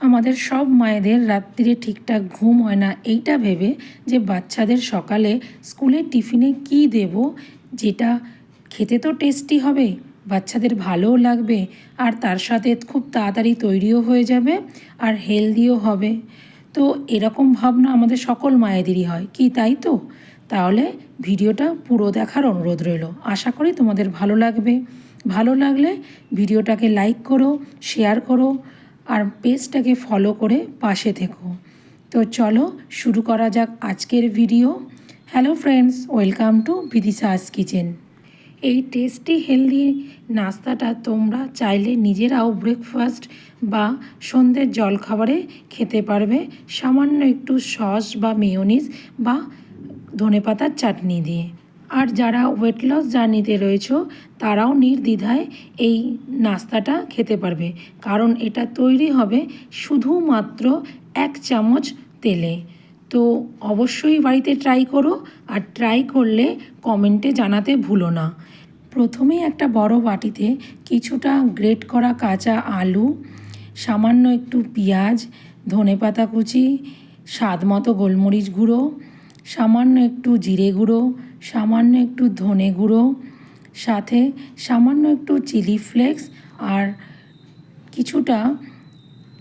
আমাদের সব মায়েদের রাত্রিরে ঠিকঠাক ঘুম হয় না এইটা ভেবে যে বাচ্চাদের সকালে স্কুলের টিফিনে কি দেব যেটা খেতে তো টেস্টি হবে, বাচ্চাদের ভালোও লাগবে, আর তার সাথে খুব তাড়াতাড়ি তৈরিও হয়ে যাবে আর হেলদিও হবে। তো এরকম ভাবনা আমাদের সকল মায়েদেরই হয় কি, তাই তো? তাহলে ভিডিওটা পুরো দেখার অনুরোধ রইল। আশা করি তোমাদের ভালো লাগবে। ভালো লাগলে ভিডিওটাকে লাইক করো, শেয়ার করো আর পেজটাকে ফলো করে পাশে থেকো। তো চলো শুরু করা যাক আজকের video. Hello friends, welcome to Bidisha's kitchen. এই টেস্টি হেলদি নাস্তাটা তোমরা চাইলে নিজেরাও ব্রেকফাস্ট বা সন্ধ্যের জলখাবারে খেতে পারবে সামান্য একটু সস বা মেয়োনিজ বা ধনেপাতার চাটনি দিয়ে। আর যারা ওয়েট লস জার্নিতে রয়েছো তারাও নির্দ্বিধায় এই নাস্তাটা খেতে পারবে, কারণ এটা তৈরি হবে শুধুমাত্র 1 চামচ তেলে। তো অবশ্যই বাড়িতে ট্রাই করো, আর ট্রাই করলে কমেন্টে জানাতে ভুলো না। প্রথমেই একটা বড় বাটিতে কিছুটা গ্রেট করা কাঁচা আলু, সামান্য একটু পেঁয়াজ, ধনেপাতা কুচি, স্বাদ মতো গোলমরিচ গুঁড়ো, সামান্য একটু জিরে গুঁড়ো, সামান্য একটু ধনে গুঁড়ো, সাথে সামান্য একটু চিলি ফ্লেক্স আর কিছুটা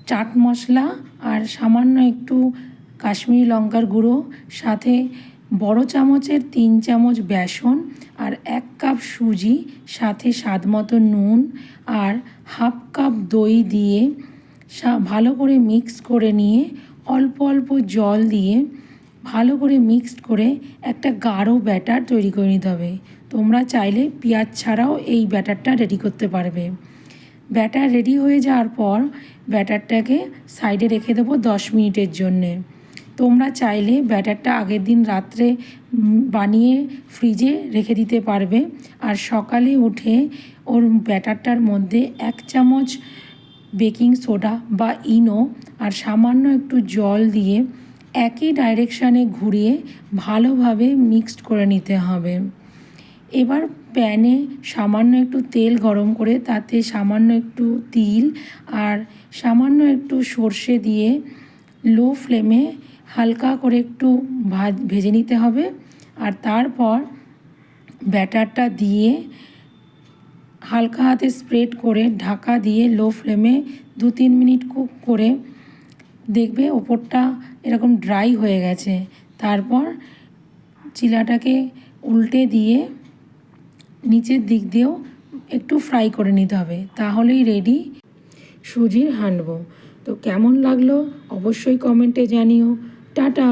চাট মশলা আর সামান্য একটু কাশ্মীরি লঙ্কার গুঁড়ো, সাথে বড় চামচের 3 চামচ বেসন আর 1 কাপ সুজি, সাথে স্বাদ মতো নুন আর হাফ কাপ দই দিয়ে ভালো করে মিক্স করে নিয়ে অল্প অল্প জল দিয়ে ভালো করে মিক্সড করে একটা গাঢ় ব্যাটার তৈরি করে নিতে হবে। তোমরা চাইলে পেঁয়াজ ছাড়াও এই ব্যাটারটা রেডি করতে পারবে। ব্যাটার রেডি হয়ে যাওয়ার পর ব্যাটারটাকে সাইডে রেখে দেবো 10 মিনিটের জন্যে। তোমরা চাইলে ব্যাটারটা আগের দিন রাত্রে বানিয়ে ফ্রিজে রেখে দিতে পারবে, আর সকালে উঠে ওর ব্যাটারটার মধ্যে 1 চামচ বেকিং সোডা বা ইনো আর সামান্য একটু জল দিয়ে একই ডাইরেকশানে ঘুরিয়ে ভালোভাবে মিক্সড করে নিতে হবে। এবার প্যানে সামান্য একটু তেল গরম করে তাতে সামান্য একটু তিল আর সামান্য একটু সর্ষে দিয়ে লো ফ্লেমে হালকা করে একটু ভেজে নিতে হবে। আর তারপর ব্যাটারটা দিয়ে হালকা হাতে স্প্রেড করে ঢাকা দিয়ে লো ফ্লেমে 2-3 মিনিট কুক করে দেখবে ওপরটা এরকম ড্রাই হয়ে গেছে। তারপর চিলাটাকে উল্টে দিয়ে নিচের দিক দিয়েও একটু ফ্রাই করে নিতে হবে, তাহলেই রেডি সুজির হান্ডবো। তো কেমন লাগলো অবশ্যই কমেন্টে জানিও। টাটা।